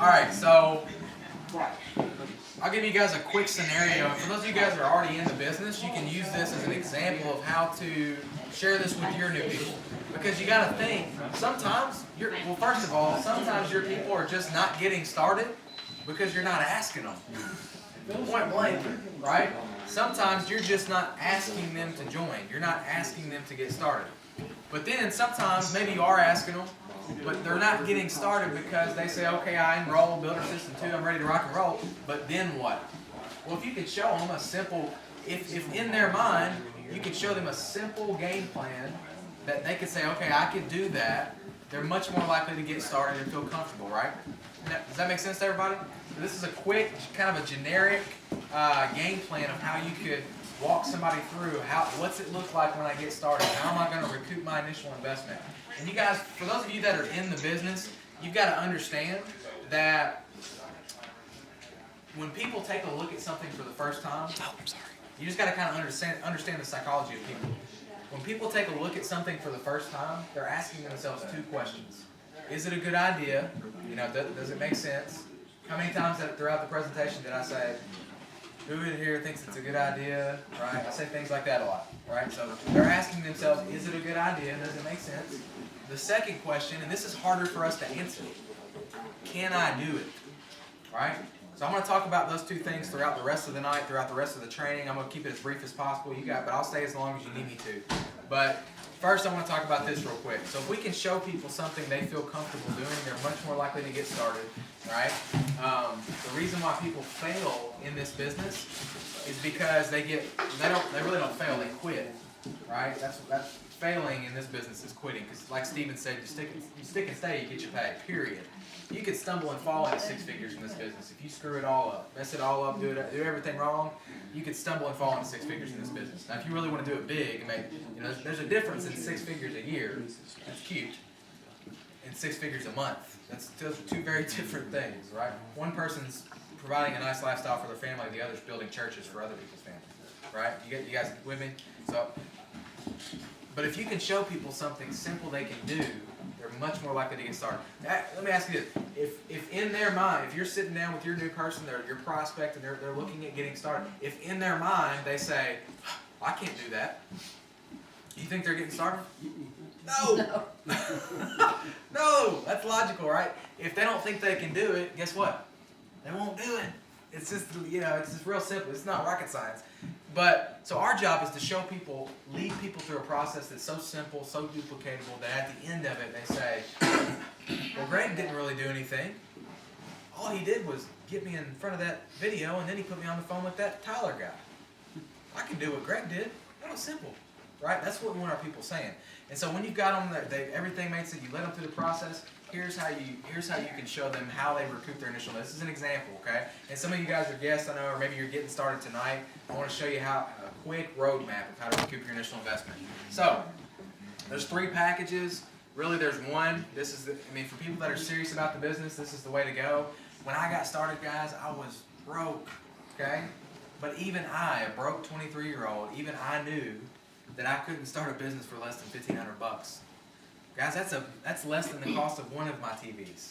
Alright, so I'll give you guys a quick scenario. For those of you guys that are already in the business, you can use this as an example of how to share this with your new people. Because you got to think, sometimes, well, first of all, sometimes your people are just not getting started because you're not asking them. Point blank, right? Sometimes you're just not asking them to join. You're not asking them to get started. But then sometimes maybe you are asking them, but they're not getting started because they say, okay, I enrolled Builder System 2, I'm ready to rock and roll, but then what? Well, if you could show them a simple, if in their mind, you could show them a simple game plan that they could say, okay, I could do that, they're much more likely to get started and feel comfortable, right? Does that make sense to everybody? So this is a quick, kind of a generic game plan of how you could walk somebody through what's it look like when I get started? How am I going to recoup my initial investment? And you guys, for those of you that are in the business, you've got to understand that when people take a look at something for the first time, you just got to kind of understand the psychology of people. When people take a look at something for the first time, they're asking themselves two questions. Is it a good idea? You know, does it make sense? How many times throughout the presentation did I say, who in here thinks it's a good idea, right? I say things like that a lot, right? So they're asking themselves, is it a good idea? Does it make sense? The second question, and this is harder for us to answer, can I do it, right? So I'm going to talk about those two things throughout the rest of the night, throughout the rest of the training. I'm going to keep it as brief as possible, but I'll stay as long as you need me to. But first I want to talk about this real quick. So if we can show people something they feel comfortable doing, they're much more likely to get started, right? The reason why people fail in this business is because they really don't fail, they quit, right? That's failing in this business is quitting. Because like Steven said, you stick and stay, you get your pay, period. You could stumble and fall into six figures in this business. If you screw it all up, mess it all up, do everything wrong, you could stumble and fall into six figures in this business. Now, if you really want to do it big, and make, there's a difference in 6 figures a year. That's cute. And 6 figures a month. That's two very different things, right? One person's providing a nice lifestyle for their family, the other's building churches for other people's families, right? You guys with me? So, but if you can show people something simple they can do, they're much more likely to get started. Let me ask you this. If in their mind, if you're sitting down with your new person, your prospect, and they're looking at getting started, if in their mind they say, I can't do that, you think they're getting started? No. No, that's logical, right? If they don't think they can do it, guess what? They won't do it. It's just, it's just real simple. It's not rocket science. But, so our job is to show people, lead people through a process that's so simple, so duplicatable, that at the end of it they say, well, Greg didn't really do anything. All he did was get me in front of that video, and then he put me on the phone with that Tyler guy. I can do what Greg did. That was simple, right? That's what we want our people saying. And so when you've got them, everything makes it, you let them through the process. Here's how you can show them how they recoup their initial. This is an example, okay? And some of you guys are guests, I know, or maybe you're getting started tonight. I want to show you a quick roadmap of how to recoup your initial investment. So, there's 3 packages. Really, there's one. This is, for people that are serious about the business, this is the way to go. When I got started, guys, I was broke, okay? But even I, a broke 23-year-old, even I knew that I couldn't start a business for less than $1,500. Guys, that's less than the cost of one of my TVs,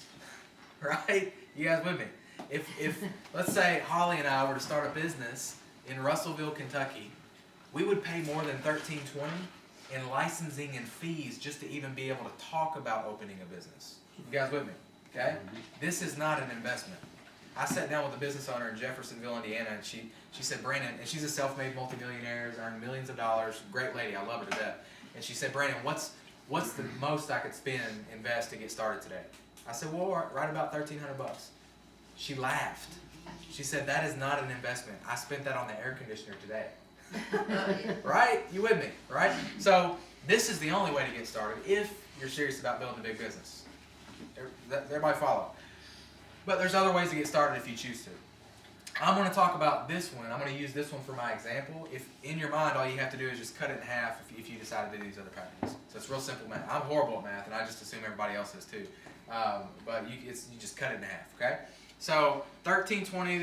right? You guys with me? If let's say Holly and I were to start a business in Russellville, Kentucky, we would pay more than $1,320 in licensing and fees just to even be able to talk about opening a business. You guys with me? Okay? This is not an investment. I sat down with a business owner in Jeffersonville, Indiana, and she said, Brandon, and she's a self-made multimillionaire, earned millions of dollars, great lady, I love her to death. And she said, Brandon, what's the most I could invest to get started today? I said, well, right about $1,300. She laughed. She said, that is not an investment. I spent that on the air conditioner today. Right? You with me? Right? So this is the only way to get started if you're serious about building a big business. Everybody follow? But there's other ways to get started if you choose to. I'm going to talk about this one. I'm going to use this one for my example. If in your mind all you have to do is just cut it in half if you decide to do these other packages. So it's real simple math. I'm horrible at math, and I just assume everybody else is too. But you just cut it in half, okay? So 1320,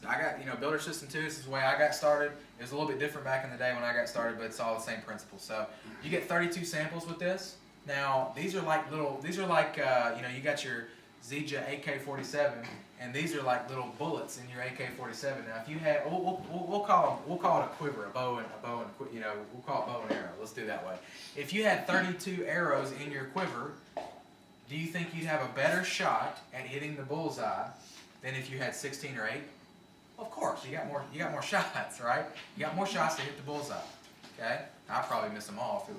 I got, Builder System 2, this is the way I got started. It was a little bit different back in the day when I got started, but it's all the same principle. So you get 32 samples with this. Now, these are like you got Zija AK-47, and these are like little bullets in your AK-47. Now, if you had, we'll call it a quiver, a bow and you know, we'll call it bow and arrow. Let's do it that way. If you had 32 arrows in your quiver, do you think you'd have a better shot at hitting the bullseye than if you had 16 or 8? Of course, you got more shots, right? You got more shots to hit the bullseye. Okay, I'd probably miss them all if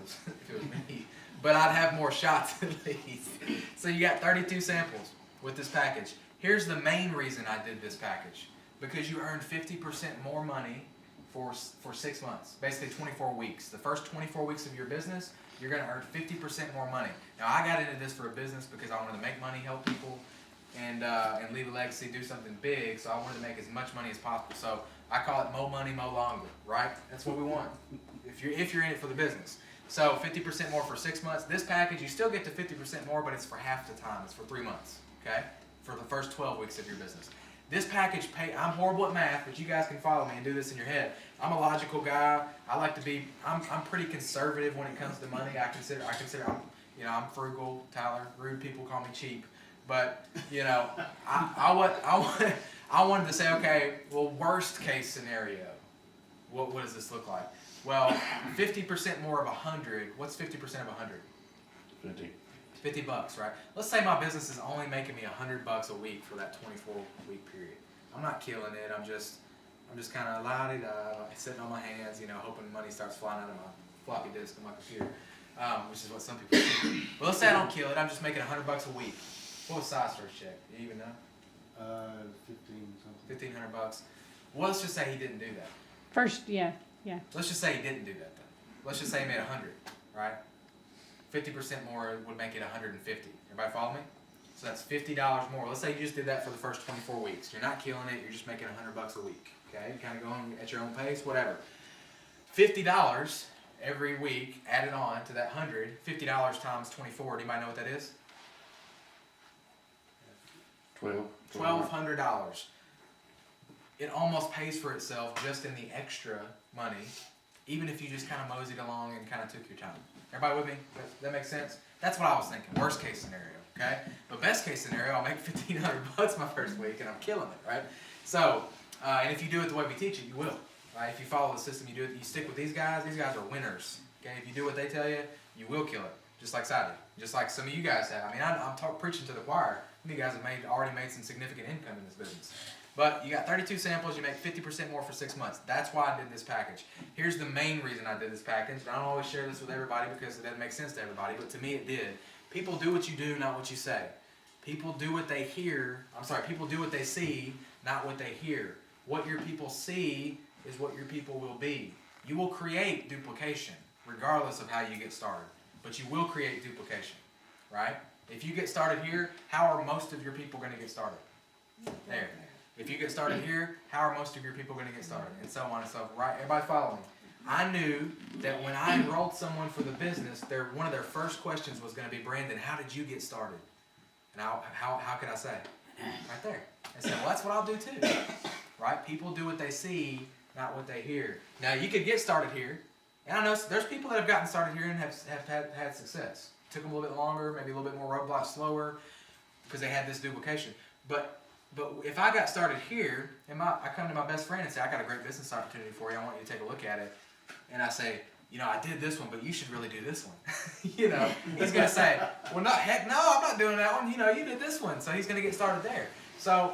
it was me, but I'd have more shots at least. So you got 32 samples with this package. Here's the main reason I did this package: because you earned 50% more money for 6 months, basically 24 weeks. The first 24 weeks of your business, you're going to earn 50% more money. Now, I got into this for a business because I wanted to make money, help people, and leave a legacy, do something big. So I wanted to make as much money as possible. So I call it mo money, mo longer, right? That's what we want if you're in it for the business. So 50% more for 6 months. This package, you still get to 50% more, but it's for half the time. It's for 3 months, okay? For the first 12 weeks of your business. This package I'm horrible at math, but you guys can follow me and do this in your head. I'm a logical guy. I like to be, I'm pretty conservative when it comes to money. I consider I'm frugal. Tyler, rude people call me cheap. But, you know, I wanted to say, okay, well, worst case scenario, what does this look like? Well, 50% more of 100. What's 50% of 100? 50 bucks, right? Let's say my business is only making me $100 a week for that 24-week period. I'm not killing it. I'm just kind of la-di-da, sitting on my hands, you know, hoping money starts flying out of my floppy disk on my computer, which is what some people do. But let's say I don't kill it. I'm just making $100 a week. What was size first check? Do you even know? 15 something. $1,500. Well, let's just say he didn't do that. First, yeah. Let's just say he didn't do that then. Let's just say he made 100, right? 50% more would make it 150. Everybody follow me? So that's $50 more. Let's say you just did that for the first 24 weeks. You're not killing it. You're just making $100 a week. Okay, kind of going at your own pace, whatever. $50 every week added on to that 100. $50 times 24. Anybody know what that is? $1,200. It almost pays for itself just in the extra money, even if you just kind of moseyed along and kind of took your time. Everybody with me? That makes sense? That's what I was thinking. Worst case scenario, okay? But best case scenario, I'll make $1,500 my first week and I'm killing it, right? So, and if you do it the way we teach it, you will, right? If you follow the system, you do it, you stick with these guys are winners, okay? If you do what they tell you, you will kill it, just like I did, just like some of you guys have. I mean, I'm preaching to the choir. You guys have already made some significant income in this business. But you got 32 samples, you make 50% more for 6 months. That's why I did this package. Here's the main reason I did this package. I don't always share this with everybody because it doesn't make sense to everybody, but to me it did. People do what you do, not what you say. People do what they hear. People do what they see, not what they hear. What your people see is what your people will be. You will create duplication, regardless of how you get started. But you will create duplication, right? If you get started here, how are most of your people going to get started? There. If you get started here, how are most of your people going to get started? And so on and so forth. Right? Everybody follow me. I knew that when I enrolled someone for the business, one of their first questions was going to be, Brandon, how did you get started? And how could I say? Right there. I said, well, that's what I'll do too. Right? People do what they see, not what they hear. Now, you could get started here. And I know there's people that have gotten started here and have had success. It took them a little bit longer, maybe a little bit more roadblocks slower, because they had this duplication. But if I got started here, and I come to my best friend and say, I got a great business opportunity for you, I want you to take a look at it. And I say, you know, I did this one, but you should really do this one. You know, he's going to say, well, heck no, I'm not doing that one. You know, you did this one. So he's going to get started there. So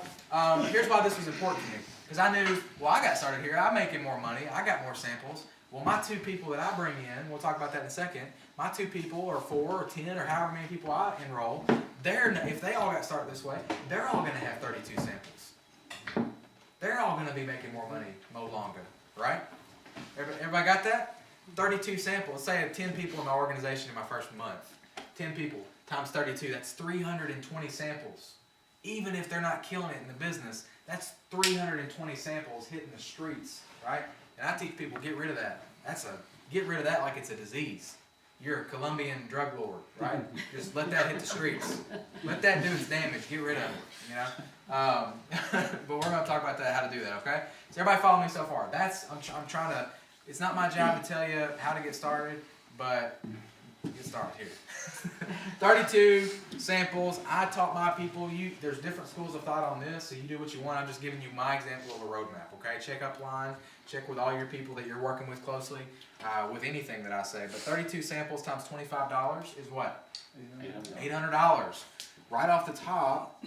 here's why this was important to me. Because I knew, well, I got started here. I'm making more money. I got more samples. Well, my 2 people that I bring in, we'll talk about that in a second, my 2 people or 4 or 10 or however many people I enroll, if they all got started this way, they're all going to have 32 samples. They're all going to be making more money, mo longer, right? Everybody got that? 32 samples. Let's say I have 10 people in my organization in my first month. 10 people times 32, that's 320 samples. Even if they're not killing it in the business, that's 320 samples hitting the streets, right? And I teach people, get rid of that. Get rid of that like it's a disease. You're a Colombian drug lord, right? Just let that hit the streets. Let that do its damage. Get rid of it, you know? But we're going to talk about that, how to do that, okay? So everybody follow me so far. I'm trying to, it's not my job to tell you how to get started, but get started here. 32 samples. I taught my people. There's different schools of thought on this, so you do what you want. I'm just giving you my example of a roadmap. Okay, check upline. Check with all your people that you're working with closely with anything that I say. But 32 samples times $25 is what? $800. Right off the top,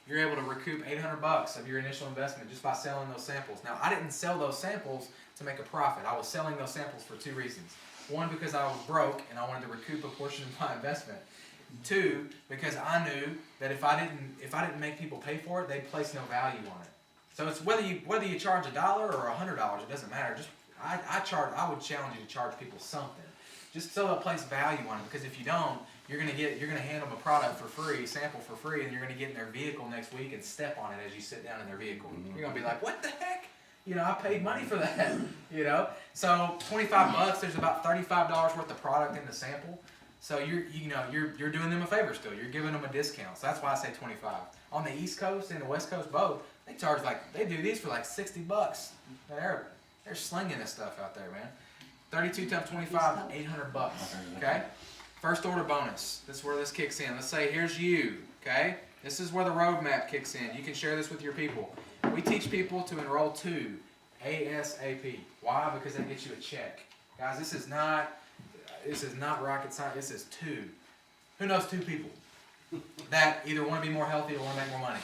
you're able to recoup $800 of your initial investment just by selling those samples. Now, I didn't sell those samples to make a profit. I was selling those samples for two reasons. One, because I was broke and I wanted to recoup a portion of my investment. Two, because I knew that if I didn't make people pay for it, they'd place no value on it. So it's whether you charge $1 or $100, it doesn't matter. Just I would challenge you to charge people something, just so they'll place value on it. Because if you don't, you're gonna hand them a product for free, sample for free, and you're gonna get in their vehicle next week and step on it as you sit down in their vehicle. You're gonna be like, what the heck? I paid money for that. So $25. There's about $35 worth of product in the sample. So you're doing them a favor still. You're giving them a discount. So that's why I say 25. On the East Coast and the West Coast both, they do these for like $60. They're slinging this stuff out there, man. 32 times 25, $800. Okay. First order bonus. This is where this kicks in. Let's say here's you. Okay. This is where the roadmap kicks in. You can share this with your people. We teach people to enroll 2 ASAP. Why? Because that gets you a check. Guys, this is not rocket science. This is 2. Who knows 2 people that either want to be more healthy or want to make more money?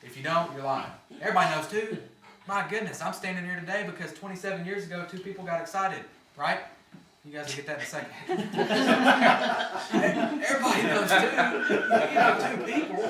If you don't, you're lying. Everybody knows 2. My goodness, I'm standing here today because 27 years ago, 2 people got excited, right? You guys will get that in a second. Everybody knows 2. 2 people.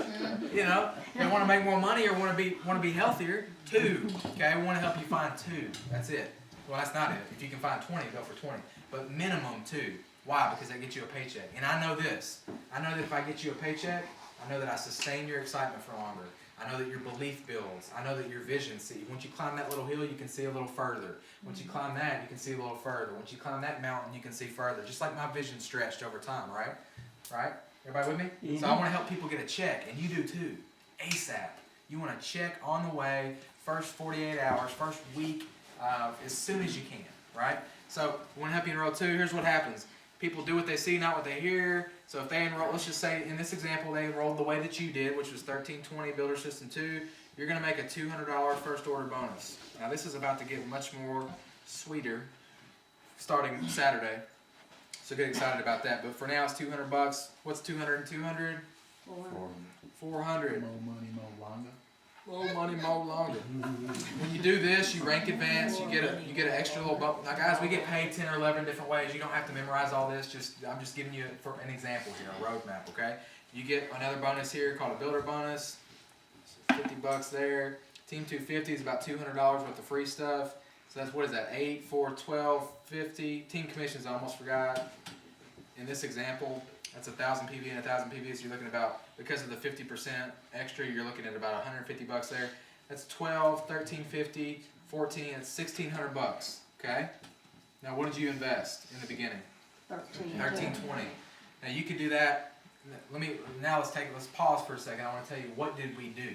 They want to make more money or want to be healthier. 2. Okay, we want to help you find 2. That's it. Well, that's not it. If you can find 20, go for 20. But minimum 2. Why? Because that gets you a paycheck. And I know this. I know that if I get you a paycheck, I know that I sustain your excitement for longer. I know that your belief builds. I know that your vision sees. Once you climb that little hill, you can see a little further. Once you climb that, you can see a little further. Once you climb that mountain, you can see further. Just like my vision stretched over time, right? Right? Everybody with me? Mm-hmm. So I want to help people get a check, and you do too. ASAP. You want a check on the way, first 48 hours, first week, as soon as you can, right? So we want to help you enroll 2. Here's what happens. People do what they see, not what they hear. So if they enroll, let's just say in this example, they enrolled the way that you did, which was 1320 Builder System 2, you're going to make a $200 first order bonus. Now this is about to get much more sweeter starting Saturday. So get excited about that. But for now it's $200. What's 200 and 200? 400. More money, more longer. More money, more longer. When you do this, you rank advance, you get an extra little bump. Now guys, we get paid 10 or 11 different ways. You don't have to memorize all this. I'm just giving you for an example here, a roadmap, okay? You get another bonus here called a builder bonus. So $50 there. Team 250 is about $200 worth of free stuff. So that's, what is that? 8, 4, 12, 50. Team commissions, I almost forgot. In this example, that's 1,000 PV and 1,000 PV, so you're looking about, because of the 50% extra, you're looking at about $150 there. That's 12, 1350, 14, it's $1,600, okay? Now what did you invest in the beginning? 1320. Now you could do that. Let's pause for a second. I want to tell you, what did we do?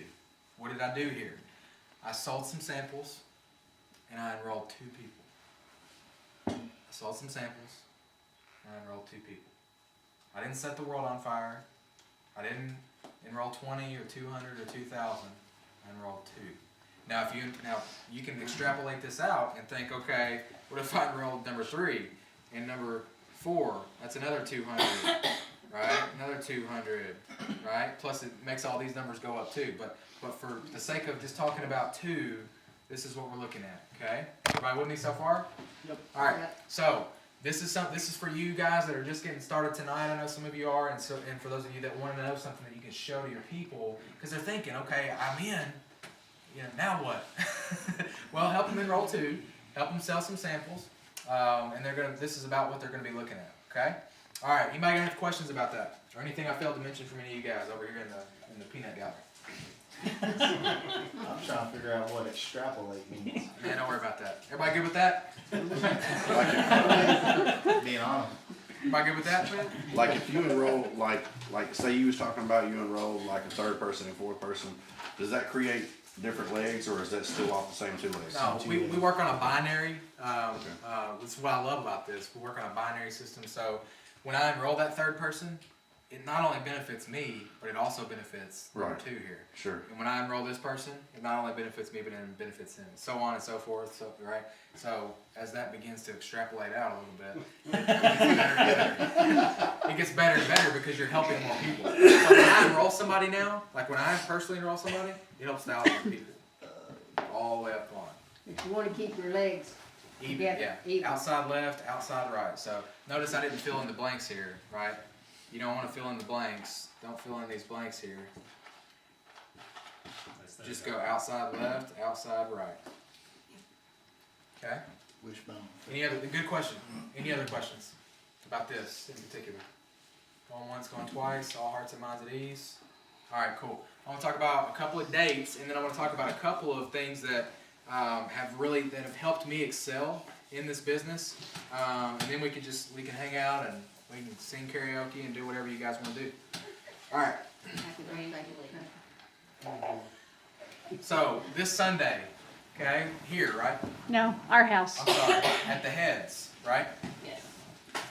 What did I do here? I sold some samples and I enrolled 2 people. I sold some samples and I enrolled 2 people. I didn't set the world on fire. I didn't enroll 20 or 200 or 2,000. I enrolled 2. Now you can extrapolate this out and think, okay, what if I enrolled number 3 and number 4? That's another 200, right? Another 200, right? Plus it makes all these numbers go up too. But for the sake of just talking about 2, this is what we're looking at. Okay, everybody with me so far? Yep. All right. So. This is for you guys that are just getting started tonight. I know some of you are, and for those of you that want to know something that you can show to your people, because they're thinking, okay, I'm in. Now what? Well, help them enroll 2, help them sell some samples, and this is about what they're going to be looking at. Okay. All right. Anybody got any questions about that, or anything I failed to mention from any of you guys over here in the peanut gallery? I'm trying to figure out what extrapolate means. Man, don't worry about that. Everybody good with that? Being honest. Everybody good with that, man? Like if you enroll, like say you was talking about you enroll like a 3rd person and 4th person, does that create different legs or is that still off the same 2 legs? No, we work on a binary. This is what I love about this. We work on a binary system. So when I enroll that third person, it not only benefits me, but it also benefits number Right. 2 here. Sure. And when I enroll this person, it not only benefits me, but it benefits him, so on and so forth. So right. So as that begins to extrapolate out a little bit, it gets better and better because you're helping more people. So when I enroll somebody now, like when I personally enroll somebody, it helps thousands of people, all the way up the line. If you wanna keep your legs, Even, Yeah, yeah. even. Outside left, outside right. So notice I didn't fill in the blanks here, right? You don't want to fill in the blanks. Don't fill in these blanks here. Just go outside left, outside right. Okay? Wishbone. Good question. Any other questions about this in particular? Going once, going twice, all hearts and minds at ease. All right, cool. I want to talk about a couple of dates, and then I want to talk about a couple of things that have helped me excel in this business, and then we can hang out and we can sing karaoke and do whatever you guys want to do. All right. So this Sunday, okay, here, right? No, our house. I'm sorry, at the Heads, right? Yes.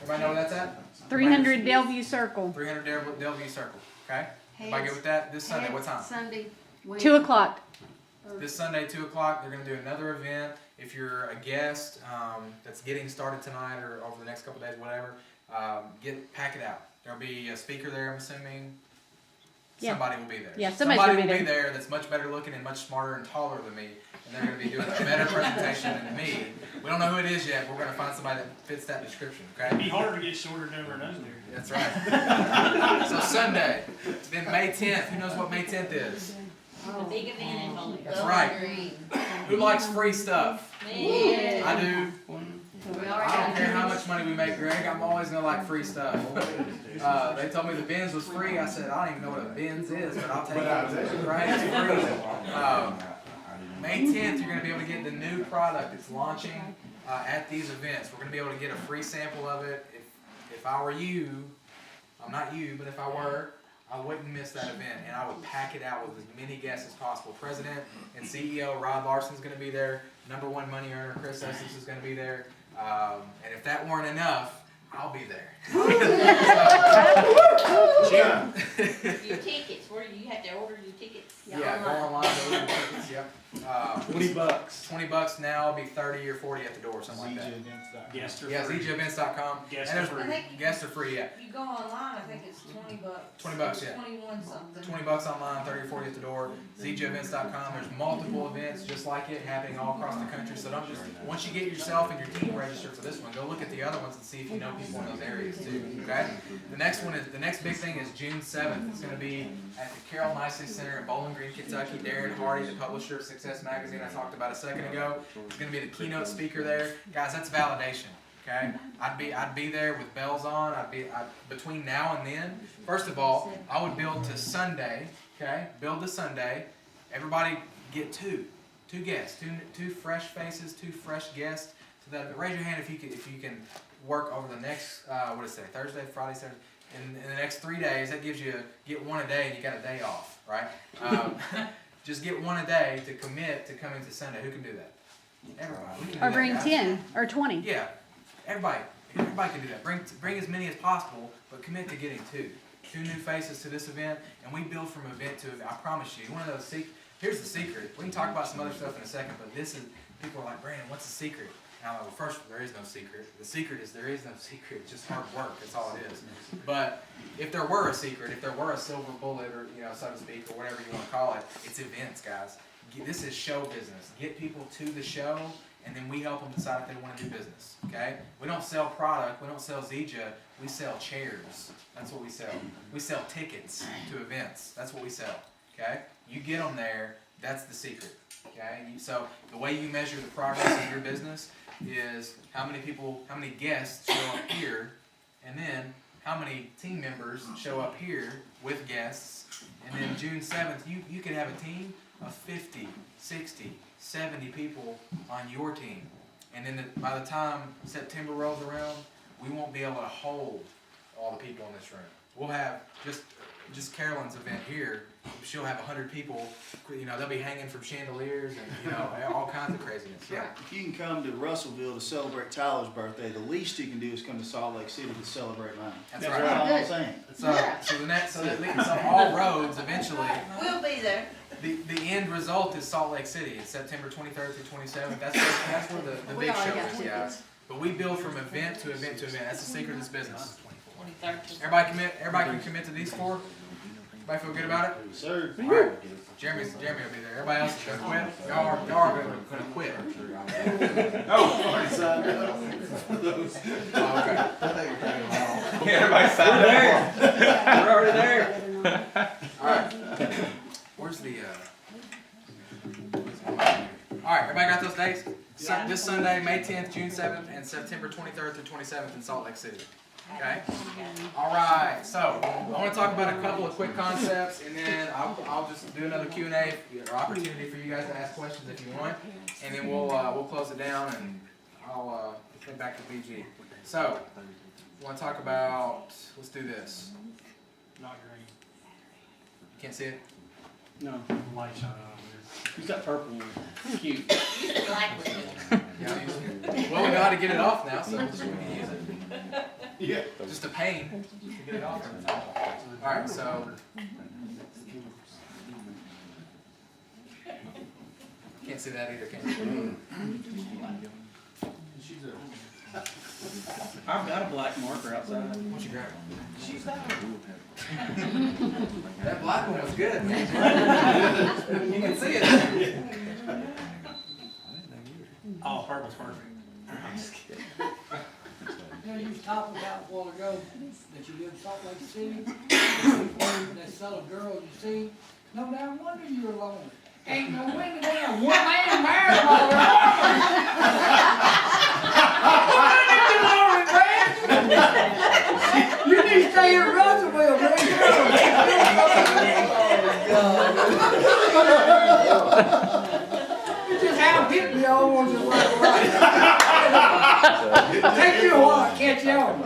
Everybody know where that's at? 300 Delview Circle. 300 Delview Circle. Okay. Everybody good with that? This Sunday, what time? Sunday. 2 o'clock. This Sunday, 2 o'clock, they're going to do another event. If you're a guest that's getting started tonight or over the next couple of days, whatever, pack it out. There'll be a speaker there, I'm assuming. Yeah. Somebody will be there. Yeah, somebody will be there that's much better looking and much smarter and taller than me. And they're going to be doing a better presentation than me. We don't know who it is yet, but we're going to find somebody that fits that description, It'd okay? be harder to get shorter than over and under. That's right. So Sunday, then May 10th. Who knows what May 10th is? Oh. Big event in Holy That's right. Who likes free stuff? Yeah. I do. We I don't care how much money we make, Greg. I'm always gonna like free stuff. They told me the Benz was free. I said I don't even know what a Benz is, but I'll take it. Right? It's free. May 10th, you're gonna be able to get the new product. It's launching at these events. We're gonna be able to get a free sample of it. If I were you, I'm not you, but if I were, I wouldn't miss that event, and I would pack it out with as many guests as possible. President and CEO Rod Larson's going to be there. #1 money earner Chris Essex is going to be there. And if that weren't enough, I'll be there. Your tickets, where do you have to order your tickets? Yeah, go online, go get your tickets. Yep. $20. $20 now, it'll be 30 or 40 at the door, something like that. Guests are Yeah, free. ZJevents.com. Guests And are there's free. guests are free. Yeah. You go online, I think it's $20. $20, yeah. 21 something. $20 online, 30 or 40 at the door. ZJevents.com. There's multiple events just like it happening all across the country. So don't just, once you get yourself and your team registered for this one, go look at the other ones and see if you know people in those areas too. Okay? The next big thing is June 7th. It's going to be at the Carroll Nicely Center in Bowling Green, Kentucky. Darren Hardy, the publisher of Success Magazine I talked about a second ago, is going to be the keynote speaker there. Guys, that's validation. Okay, I'd be there with bells on. Between now and then. First of all, I would build to Sunday. Okay, build to Sunday. Everybody get two guests, two fresh faces, two fresh guests. So that raise your hand if you can work over the next Thursday, Friday, Saturday. In the next 3 days, that gives you get one a day, and you got a day off, right? Just get one a day to commit to coming to Sunday. Who can do that? Everybody. We can do Or that, bring guys. 10 or 20. Yeah, everybody can do that. Bring as many as possible, but commit to getting two new faces to this event, and we build from event to event. I promise you, one of those here's the secret. We can talk about some other stuff in a second, but people are like, Brandon, what's the secret? And I'm like, well, first, there is no secret. The secret is there is no secret. It's just hard work. That's all it is. But if there were a secret, if there were a silver bullet, or so to speak, or whatever you want to call it, it's events, guys. This is show business. Get people to the show, and then we help them decide if they want to do business. Okay? We don't sell product. We don't sell Zija. We sell chairs. That's what we sell. We sell tickets to events. That's what we sell. Okay? You get them there. That's the secret. Okay? So the way you measure the progress of your business is how many guests show up here, and then how many team members show up here with guests. And then June 7th, you could have a team of 50, 60, 70 people on your team. And then by the time September rolls around, we won't be able to hold all the people in this room. We'll have just just Carolyn's event here, she'll have 100 people. You know, they'll be hanging from chandeliers and you know all kinds of craziness. Yeah. If you can come to Russellville to celebrate Tyler's birthday, the least you can do is come to Salt Lake City to celebrate mine. That's That's right. all I'm saying. So the next, so all roads eventually. We'll be there. The end result is Salt Lake City. It's September 23rd through 27th. That's where the We big already show got is, tickets. guys. But we build from event to event to event. That's the secret of this business. 23rd. Everybody can commit to these four. Everybody feel good about it? Sir. All right. Jeremy will be there. Everybody else is gonna quit. Y'all are gonna quit. Oh, son. Oh, okay. Everybody signed up. We're already there. All right. Where's the? All right. Everybody got those dates? This Sunday, May 10th, June 7th, and September 23rd through 27th in Salt Lake City. Okay. All right. So I want to talk about a couple of quick concepts, and then I'll just do another Q&A or opportunity for you guys to ask questions if you want, and then we'll close it down, and I'll head back to BG. So I want to talk about. Let's do this. Not green. You can't see it. No. Light shine on it. He's got purple one. Cute. You should like it. Yeah, well, we know how to get it off now, so we can use it. Yeah. Just a pain to get it off. All right, so can't see that either, can you? I've got a black marker outside. Why don't you grab it? That black one was good. You can see it. Oh, purple's perfect. I'm just kidding. You know, you was talking about a while ago that you live in Salt Lake City, that solid girl you see. No damn wonder you're alone. Ain't no window there, one man married while they're alone. You need to stay here in Russellville, man. You just have hit me all once in a while. Take you a while to catch on.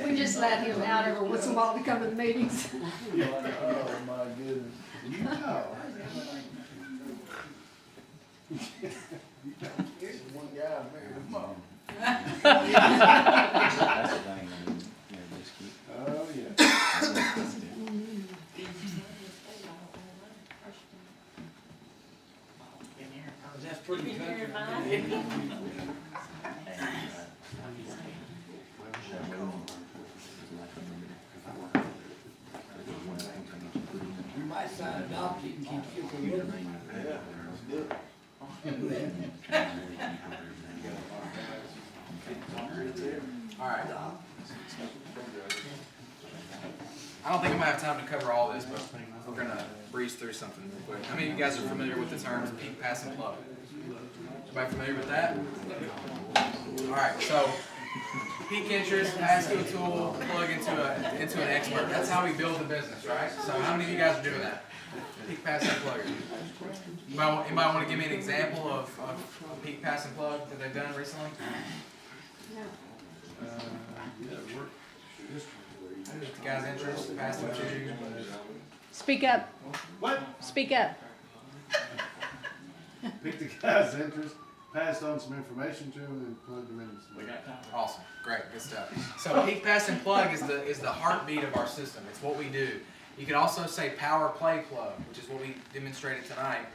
We just let him out every once in a while to come to the meetings. Oh, my goodness. You know. Here's one guy married a mom. That's the thing, I mean, you know, just keep. Oh, yeah. That's pretty country. You might sign a document and keep you from living. Yeah, let's do it. All right. I don't think I'm gonna have time to cover all this, but we're gonna breeze through something real quick. How many of you guys are familiar with the terms peak, pass, and plug? Everybody familiar with that? All right. So peak interest, pass to a tool, plug into an expert. That's how we build the business, right? So how many of you guys are doing that? Peak, pass, and plug. Anybody want to give me an example of peak, pass, and plug that they've done recently? The guy's interest, pass them to. Speak up. What? Speak up. Pick the guy's interest, passed on some information to him, and plugged him in. Awesome, great, good stuff. So peak, pass, and plug is the heartbeat of our system. It's what we do. You can also say power, play, plug, which is what we demonstrated tonight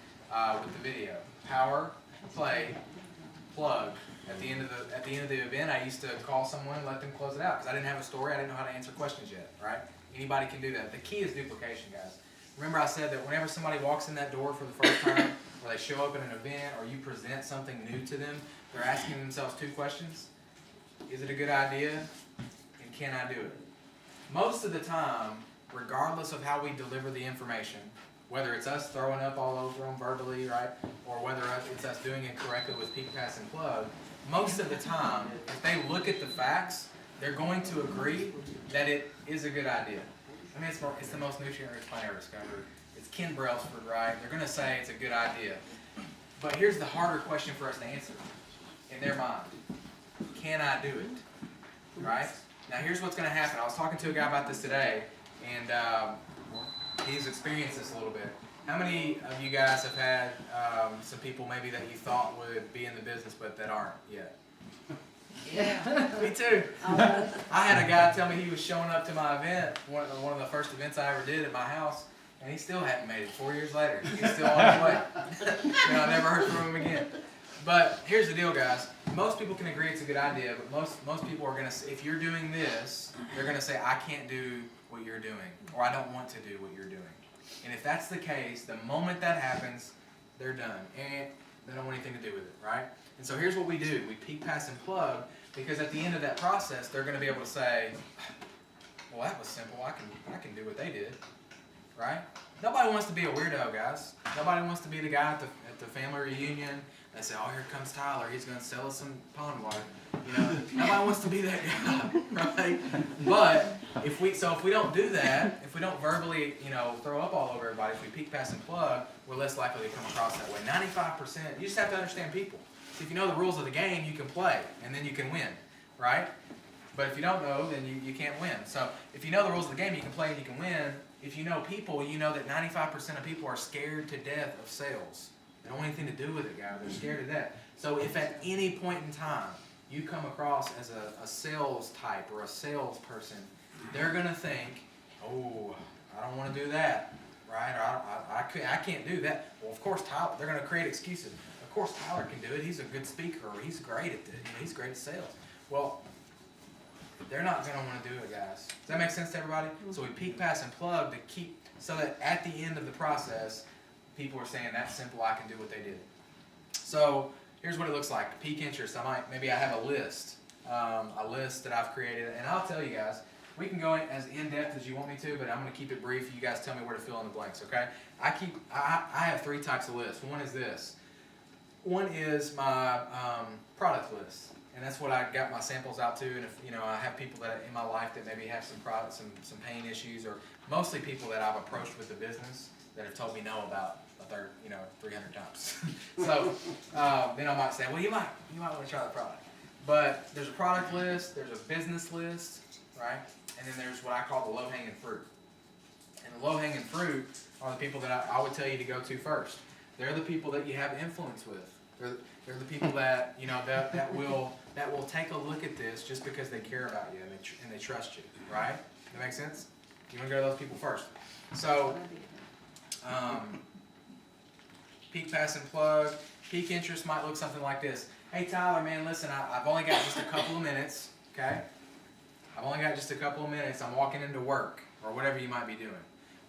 with the video. Power, play, plug. At the end of the event, I used to call someone and let them close it out because I didn't have a story. I didn't know how to answer questions yet. Right? Anybody can do that. The key is duplication, guys. Remember, I said that whenever somebody walks in that door for the first time, or they show up at an event, or you present something new to them, they're asking themselves two questions: is it a good idea, and can I do it? Most of the time, regardless of how we deliver the information, whether it's us throwing up all over them verbally, right, or whether it's us doing it correctly with peak, pass, and plug, most of the time, if they look at the facts, they're going to agree that it is a good idea. I mean, it's the most nutrient-rich plant ever discovered. It's Ken Brailsford, right? They're going to say it's a good idea. But here's the harder question for us to answer in their mind. can I do it? Right? Now here's what's going to happen. I was talking to a guy about this today, and he's experienced this a little bit. How many of you guys have had some people maybe that you thought would be in the business but that aren't yet? Yeah. Me too. I had a guy tell me he was showing up to my event, one of the first events I ever did at my house, and he still hadn't made it 4 years later. He's still on his way. I never heard from him again. But here's the deal, guys. Most people can agree it's a good idea, but most people are going to, if you're doing this, they're going to say, I can't do what you're doing, or I don't want to do what you're doing. And if that's the case, the moment that happens, they're done. And they don't want anything to do with it, right? And so here's what we do. We peek, pass, and plug, because at the end of that process, they're going to be able to say, well, that was simple. I can do what they did, right? Nobody wants to be a weirdo, guys. Nobody wants to be the guy at the family reunion. They say, oh, here comes Tyler. He's going to sell us some pond water. Nobody wants to be that guy, right? But if we don't do that, if we don't verbally, throw up all over everybody, if we peek, pass, and plug, we're less likely to come across that way. 95%. You just have to understand people. If you know the rules of the game, you can play, and then you can win, right? But if you don't know, then you can't win. So if you know the rules of the game, you can play and you can win. If you know people, you know that 95% of people are scared to death of sales. They don't want anything to do with it, guys. They're scared to death. So if at any point in time you come across as a sales type or a salesperson, they're going to think, oh, I don't want to do that, right? Or I can't do that. Well, of course, Tyler, they're going to create excuses. Of course, Tyler can do it. He's a good speaker, or he's great at it. He's great at sales. Well, they're not going to want to do it, guys. Does that make sense to everybody? So we peek, pass, and plug to keep, so that at the end of the process, people are saying, that's simple, I can do what they did. So here's what it looks like. Peak interest. Maybe I have a list that I've created, and I'll tell you guys, we can go in as in-depth as you want me to, but I'm going to keep it brief. You guys tell me where to fill in the blanks, okay? I have 3 types of lists. One is this. One is my product list, and that's what I got my samples out to. And if I have people that in my life that maybe have some pain issues, or mostly people that I've approached with the business that have told me no about 300 times. So then I might say, well, you might want to try the product. But there's a product list, there's a business list, right? And then there's what I call the low-hanging fruit. And the low-hanging fruit are the people that I would tell you to go to first. They're the people that you have influence with. They're the people that that will take a look at this just because they care about you and they trust you, right? That makes sense? You want to go to those people first. So peak, pass, and plug. Peak interest might look something like this. Hey Tyler, man, listen, I've only got just a couple of minutes, okay? I've only got just a couple of minutes. I'm walking into work or whatever you might be doing.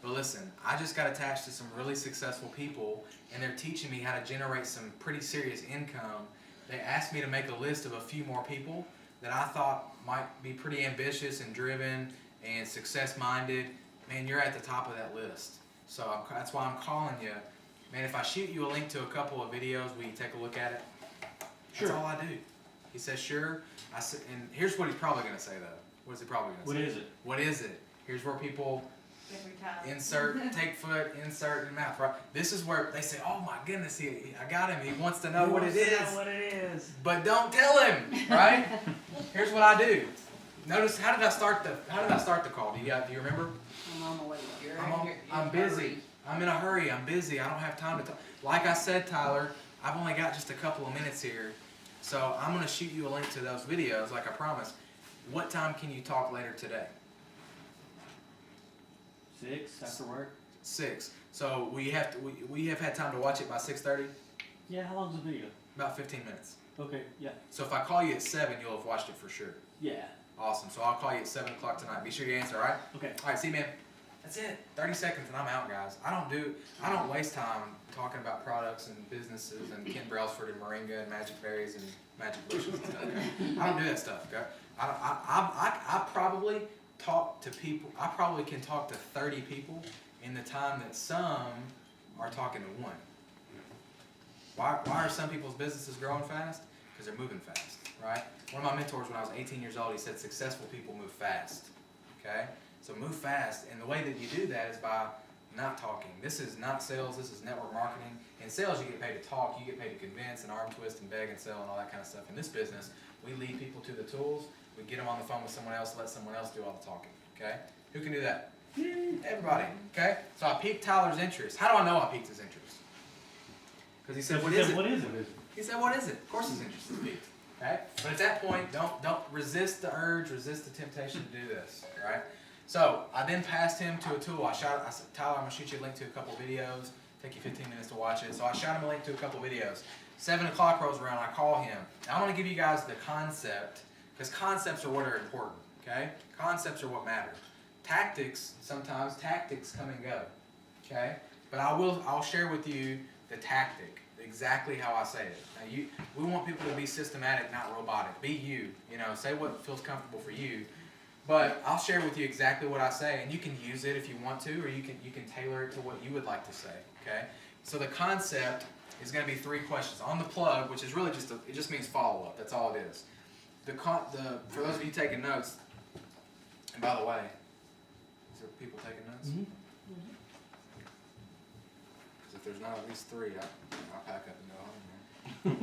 But listen, I just got attached to some really successful people, and they're teaching me how to generate some pretty serious income. They asked me to make a list of a few more people that I thought might be pretty ambitious and driven and success-minded. Man, you're at the top of that list. So that's why I'm calling you. Man, if I shoot you a link to a couple of videos, will you take a look at it? Sure. That's all I do. He says, sure. And here's what he's probably going to say, though. What is he probably going to say? What is it? What is it? Here's where people insert, take foot, insert in mouth. Right? This is where they say, oh my goodness, I got him. He wants to know what it is. But don't tell him, right? Here's what I do. Notice, how did I start the call? Do you remember? I'm on my way. I'm busy. I'm in a hurry. I'm busy. I don't have time to talk. Like I said, Tyler, I've only got just a couple of minutes here. So I'm going to shoot you a link to those videos like I promised. What time can you talk later today? 6 after work. 6. So we have had time to watch it by 6:30? Yeah, how long's the video? About 15 minutes. Okay, yeah. So if I call you at 7, you'll have watched it for sure. Yeah. Awesome. So I'll call you at 7 o'clock tonight. Be sure you answer, all right? Okay. All right, see you, man. That's it. 30 seconds and I'm out, guys. I don't waste time talking about products and businesses and Ken Brailsford and Moringa and magic berries and magic bushes and stuff. I don't do that stuff, okay? I probably talk to people. I probably can talk to 30 people in the time that some are talking to one. Why are some people's businesses growing fast? Because they're moving fast, right? One of my mentors when I was 18 years old, he said successful people move fast, okay? So move fast, and the way that you do that is by not talking. This is not sales, this is network marketing. In sales, you get paid to talk, you get paid to convince and arm twist and beg and sell and all that kind of stuff. In this business, we lead people people to the tools. We get them on the phone with someone else, let someone else do all the talking, okay? Who can do that? Everybody, okay? So I piqued Tyler's interest. How do I know I piqued his interest? Because he said, what is it? What is it? He said, what is it? Of course his interest is piqued, okay? But at that point, don't resist the urge, resist the temptation to do this, all right? So I then passed him to a tool. I said, Tyler, I'm gonna shoot you a link to a couple videos. Take you 15 minutes to watch it. So I shot him a link to a couple videos. 7 o'clock rolls around, I call him. Now I want to give you guys the concept, because concepts are what are important, okay? Concepts are what matter. Tactics, sometimes tactics come and go, okay? But I'll share with you the tactic, exactly how I say it. Now we want people to be systematic, not robotic. Be you, say what feels comfortable for you. But I'll share with you exactly what I say, and you can use it if you want to, or you can tailor it to what you would like to say, okay? So the concept is going to be 3 questions. On the plug, which is really it just means follow-up. That's all it is. For those of you taking notes, and by the way, is there people taking notes? Mhm. Because if there's not at least 3, I'll pack up and go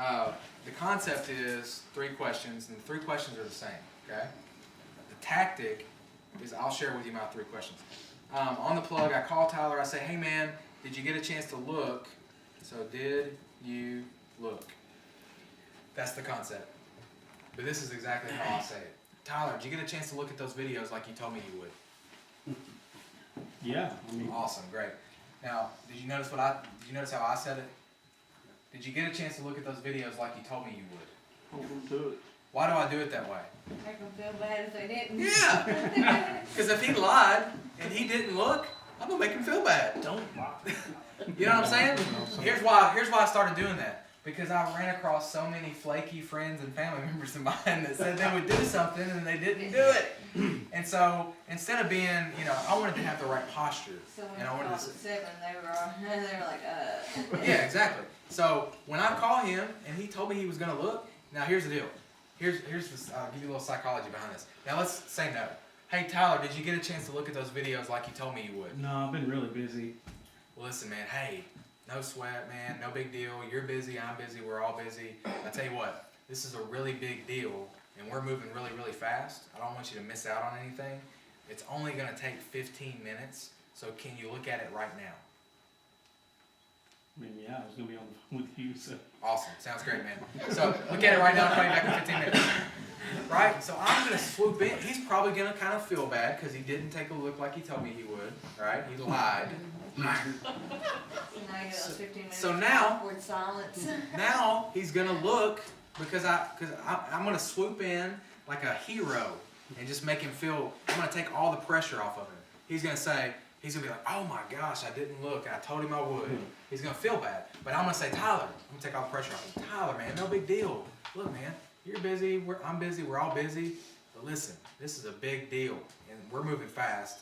home. The concept is 3 questions, and the 3 questions are the same, okay? The tactic is I'll share with you my 3 questions. On the plug, I call Tyler, I say, hey man, did you get a chance to look? So did you look? That's the concept. But this is exactly how I say it. Tyler, did you get a chance to look at those videos like you told me you would? Yeah, I mean, Awesome, great. Now, did you notice how I said it? Did you get a chance to look at those videos like you told me you would? Hold them to it. Why do I do it that way? Make them feel bad if they didn't. Yeah! Because if he lied and he didn't look, I'm going to make him feel bad. don't lie. You know what I'm saying? Here's why I started doing that. Because I ran across so many flaky friends and family members of mine that said they would do something and they didn't do it. And so instead of being, I wanted to have the right posture. So when And I I wanted called to at 7, they were like, Yeah, exactly. So when I call him and he told me he was going to look, now here's the deal. Here's I'll give you a little psychology behind this. Now let's say no. Hey Tyler, did you get a chance to look at those videos like you told me you would? No, I've been really busy. Well, listen, man. Hey, no sweat, man. No big deal. You're busy. I'm busy. We're all busy. I tell you what, this is a really big deal, and we're moving really, really fast. I don't want you to miss out on anything. It's only going to take 15 minutes. So can you look at it right now? I mean, yeah, I was gonna be on the phone with you, so. Awesome. Sounds great, man. So look at it right now. I'll call you back in 15 minutes. Right? So I'm going to swoop in. He's probably going to kind of feel bad because he didn't take a look like he told me he would. Right? He lied. now you got those 15 minutes So of now- awkward silence. Now he's going to look because I'm going to swoop in like a hero and just make him feel, I'm going to take all the pressure off of him. He's going to say, he's going to be like, oh my gosh, I didn't look. I told him I would. He's going to feel bad. But I'm going to say, Tyler, I'm going to take all the pressure off him. Tyler, man, no big deal. Look, man, you're busy. I'm busy. We're all busy. But listen, this is a big deal. And we're moving fast.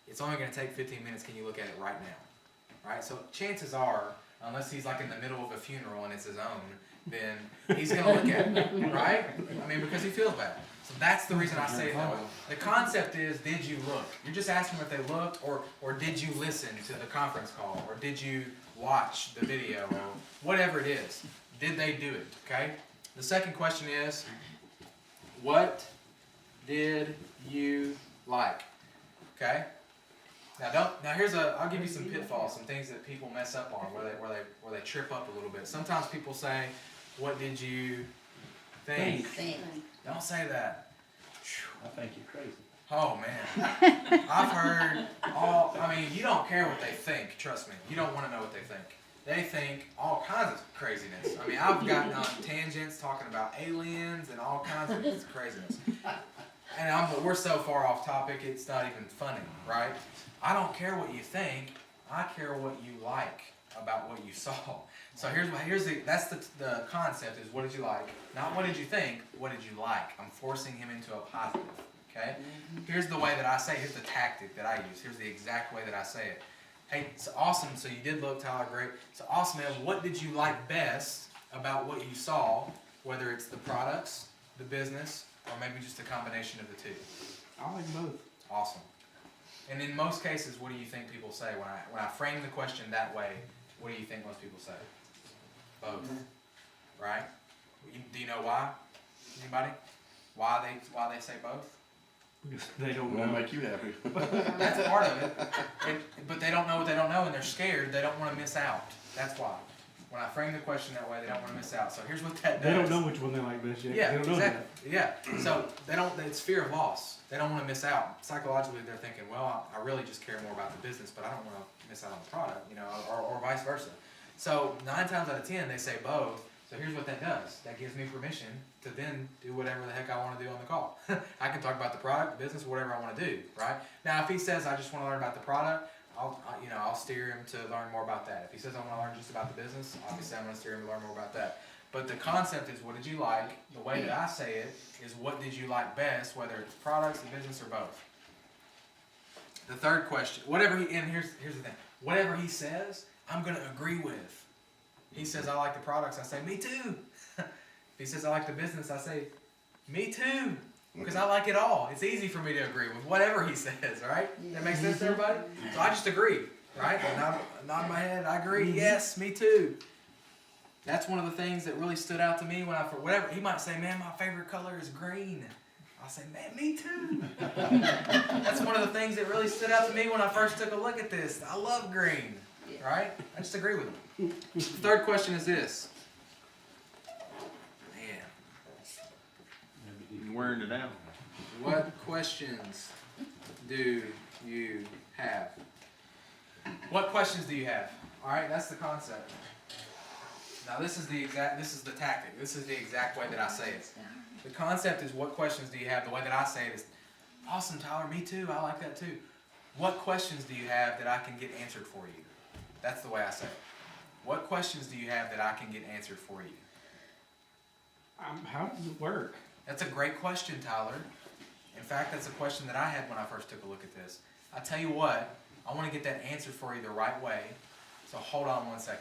It's only going to take 15 minutes. Can you look at it right now? Right? So chances are, unless he's like in the middle of a funeral and it's his own, then he's going to look at it. Right? I mean, because he feels bad. So that's the reason I say it that way. The concept is, did you look? You're just asking if they looked, or did you listen to the conference call, or did you watch the video, or whatever it is. Did they do it? Okay? The second question is, what did you like? Okay? Now I'll give you some pitfalls, some things that people mess up on, where they trip up a little bit. Sometimes people say, what did you think? Don't say that. I think you're crazy. Oh man. I've heard you don't care what they think, trust me. You don't want to know what they think. They think all kinds of craziness. I mean, I've gotten on tangents talking about aliens and all kinds of craziness. And we're so far off topic, it's not even funny, right? I don't care what you think. I care what you like about what you saw. So that's the concept is, what did you like? Not what did you think, what did you like? I'm forcing him into a positive, okay? Here's the way that I say, here's the tactic that I use. Here's the exact way that I say it. Hey, it's awesome, so you did look, Tyler, great. So awesome, man, what did you like best about what you saw, whether it's the products, the business, or maybe just a combination of the two? I like both. Awesome. And in most cases, what do you think people say? When I frame the question that way, what do you think most people say? Both. Right? Do you know why? Anybody? Why they say both? Because they don't That'll know. make you happy. That's part of it. But they don't know what they don't know, and they're scared. They don't want to miss out. That's why. When I frame the question that way, they don't want to miss out. So here's what that does. They don't know which one they like best yet. Yeah, They don't know exactly. Yeah. So they don't. It's fear of loss. They don't want to miss out. Psychologically, they're thinking, well, I really just care more about the business, but I don't want to miss out on the product, you know, or vice versa. So 9 times out of 10, they say both. So here's what that does. That gives me permission to then do whatever the heck I want to do on the call. I can talk about the product, the business, whatever I want to do, right? Now, if he says I just want to learn about the product, I'll steer him to learn more about that. If he says I want to learn just about the business, obviously I'm going to steer him to learn more about that. But the concept is, what did you like? The way that I say it is, what did you like best, whether it's products, the business, or both. The third question, and here's the thing, whatever he says, I'm going to agree with. He says, I like the products, I say, me too. If he says, I like the business, I say, me too. Because I like it all. It's easy for me to agree with whatever he says, right? That makes sense to everybody? So I just agree, right? I nod my head, I agree, yes, me too. That's one of the things that really stood out to me when he might say, man, my favorite color is green. I'll say, man, me too. That's one of the things that really stood out to me when I first took a look at this. I love green, right? I just agree with him. The third question is this. Man, You're wearing it out. what questions do you have? What questions do you have? All right, that's the concept. Now this is the tactic. This is the exact way that I say it. The concept is, what questions do you have? The way that I say it is, awesome, Tyler, me too, I like that too. What questions do you have that I can get answered for you? That's the way I say it. What questions do you have that I can get answered for you? How does it work? That's a great question, Tyler. In fact, that's a question that I had when I first took a look at this. I tell you what, I want to get that answer for you the right way, so hold on 1 second.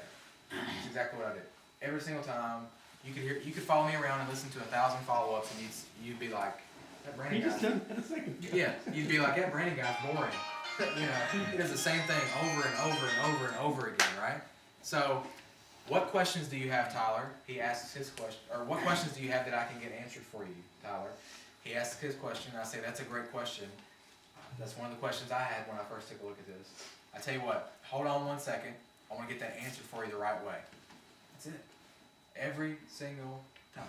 That's exactly what I did. Every single time, you could follow me around and listen to 1,000 follow-ups, and you'd be like, that Brandon You just guy. done that a second ago. Yeah, you'd be like, that Brandon guy's boring. You know, he does the same thing over and over and over and over again, right? So, what questions do you have, Tyler? He asks his question, or what questions do you have that I can get answered for you, Tyler? He asks his question, and I say, that's a great question. That's one of the questions I had when I first took a look at this. I tell you what, hold on 1 second. I want to get that answer for you the right way. That's it. Every single time.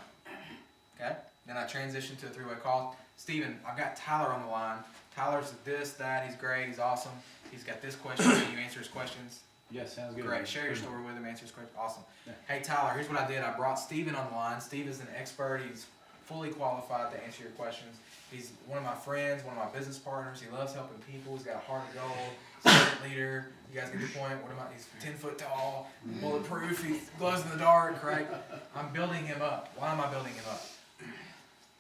Okay? Then I transition to a 3-way call. Steven, I've got Tyler on the line. Tyler's this, that, he's great, he's awesome. He's got this question, can you answer his questions? Yes, sounds good. Great. Share your story with him, answer his question. Awesome. Yeah. Hey, Tyler, here's what I did. I brought Steven on the line. Steve is an expert. He's fully qualified to answer your questions. He's one of my friends, one of my business partners. He loves helping people. He's got a heart of gold. Servant leader. You guys get the point. He's 10 foot tall, bulletproof. He glows in the dark, right? I'm building him up. Why am I building him up?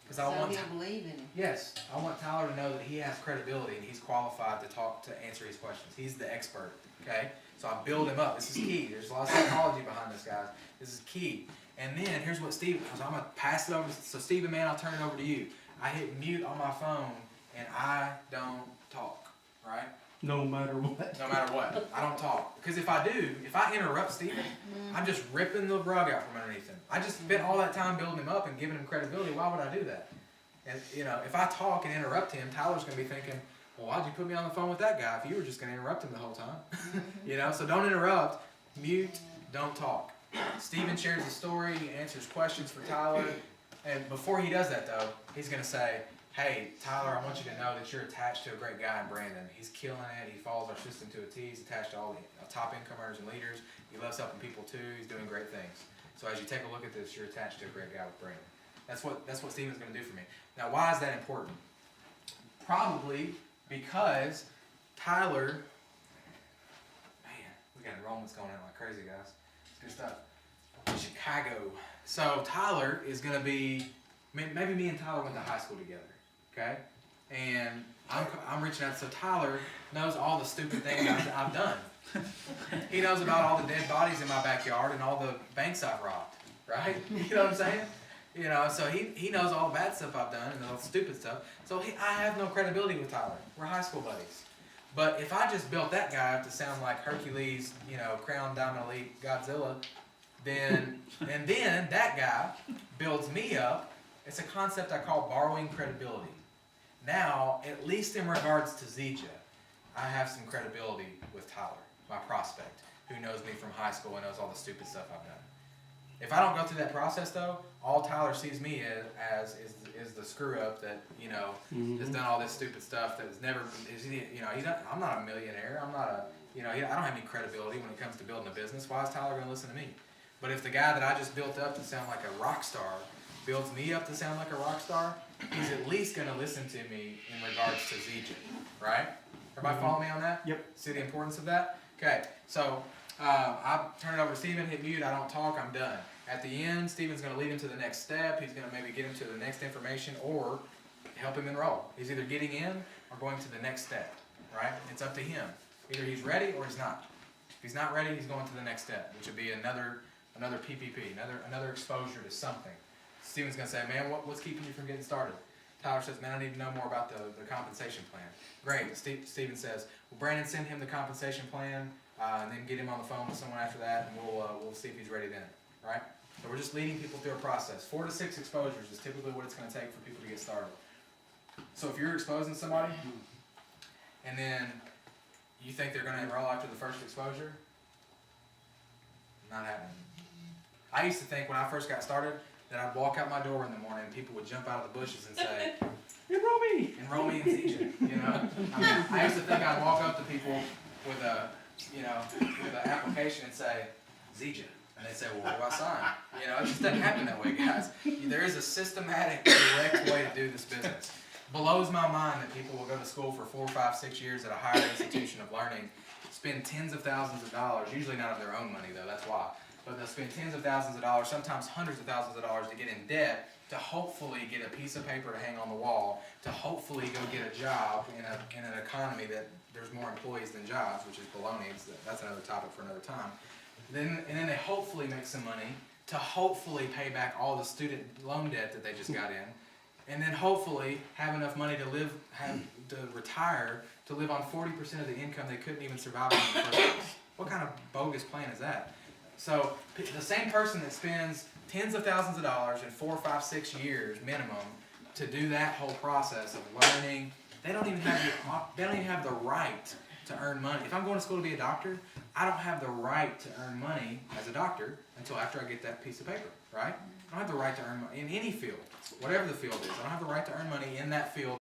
Because I want. So you believe in him. Yes, I want Tyler to know that he has credibility and he's qualified to answer his questions. He's the expert. Okay. So I build him up. This is key. There's a lot of psychology behind this, guys. This is key. And then here's what Steve, because I'm going to pass it over. So Steven, man, I'll turn it over to you. I hit mute on my phone and I don't talk, right? No matter what. No matter what. I don't talk. Because if I do, if I interrupt Steven, I'm just ripping the rug out from underneath him. I just spent all that time building him up and giving him credibility. Why would I do that? And, you know, if I talk and interrupt him, Tyler's going to be thinking, well, why'd you put me on the phone with that guy if you were just going to interrupt him the whole time? You know, so don't interrupt, mute, don't talk. Steven shares his story, he answers questions for Tyler, and before he does that though, he's going to say, hey, Tyler, I want you to know that you're attached to a great guy in Brandon. He's killing it, he follows our system to a T, he's attached to all the top income earners and leaders, he loves helping people too, he's doing great things. So as you take a look at this, you're attached to a great guy with Brandon. That's what Steven's going to do for me. Now, why is that important? Probably because Tyler, man, we got enrollments going on like crazy, guys. It's good stuff. Chicago. So Tyler is going to be, maybe me and Tyler went to high school together, okay? And I'm reaching out, so Tyler knows all the stupid things I've done. He knows about all the dead bodies in my backyard and all the banks I've robbed, right? You know what I'm saying? You know, so he knows all the bad stuff I've done and all the stupid stuff. So I have no credibility with Tyler. We're high school buddies. But if I just built that guy up to sound like Hercules, you know, Crown Diamond Elite Godzilla, then that guy builds me up it's a concept I call borrowing credibility. Now, at least in regards to Zija, I have some credibility with Tyler, my prospect, who knows me from high school and knows all the stupid stuff I've done. If I don't go through that process though, all Tyler sees me as is the screw up that, you know, has done all this stupid stuff that has never, I'm not a millionaire, I'm not a, I don't have any credibility when it comes to building a business. Why is Tyler gonna listen to me? But if the guy that I just built up to sound like a rock star builds me up to sound like a rock star, he's at least gonna listen to me in regards to Zija, right? Everybody follow me on that? Yep. See the importance of that? Okay, so I turn it over to Steven, hit mute, I don't talk, I'm done. At the end, Steven's going to lead him to the next step. He's going to maybe get him to the next information or help him enroll. He's either getting in or going to the next step, right? It's up to him. Either he's ready or he's not. If he's not ready, he's going to the next step, which would be another PPP, another exposure to something. Steven's going to say, man, what's keeping you from getting started? Tyler says, man, I need to know more about the compensation plan. Great. Steven says, well, Brandon, send him the compensation plan, and then get him on the phone with someone after that, and we'll see if he's ready then. Right? So we're just leading people through a process. 4 to 6 exposures is typically what it's going to take for people to get started. So if you're exposing somebody, and then you think they're going to enroll after the first exposure, not happening. I used to think when I first got started that I'd walk out my door in the morning and people would jump out of the bushes and say, enroll me in Zija, you know? I used to think I'd walk up to people with an application and say, Zija. And they say, well, where do I sign? You know, it just doesn't happen that way, guys. There is a systematic, direct way to do this business. Blows my mind that people will go to school for 4, 5, 6 years at a higher institution of learning, spend tens of thousands of dollars, usually not of their own money though, that's why. But they'll spend tens of thousands of dollars, sometimes hundreds of thousands of dollars to get in debt, to hopefully get a piece of paper to hang on the wall, to hopefully go get a job in an economy that there's more employees than jobs, which is baloney. That's another topic for another time. And then they hopefully make some money to hopefully pay back all the student loan debt that they just got in, and then hopefully have enough money to retire to live on 40% of the income they couldn't even survive on in the first place. What kind of bogus plan is that? So the same person that spends tens of thousands of dollars in 4, 5, 6 years minimum to do that whole process of learning, they don't even have the right to earn money. If I'm going to school to be a doctor, I don't have the right to earn money as a doctor until after I get that piece of paper, right? I don't have the right to earn money in any field, whatever the field is. I don't have the right to earn money in that field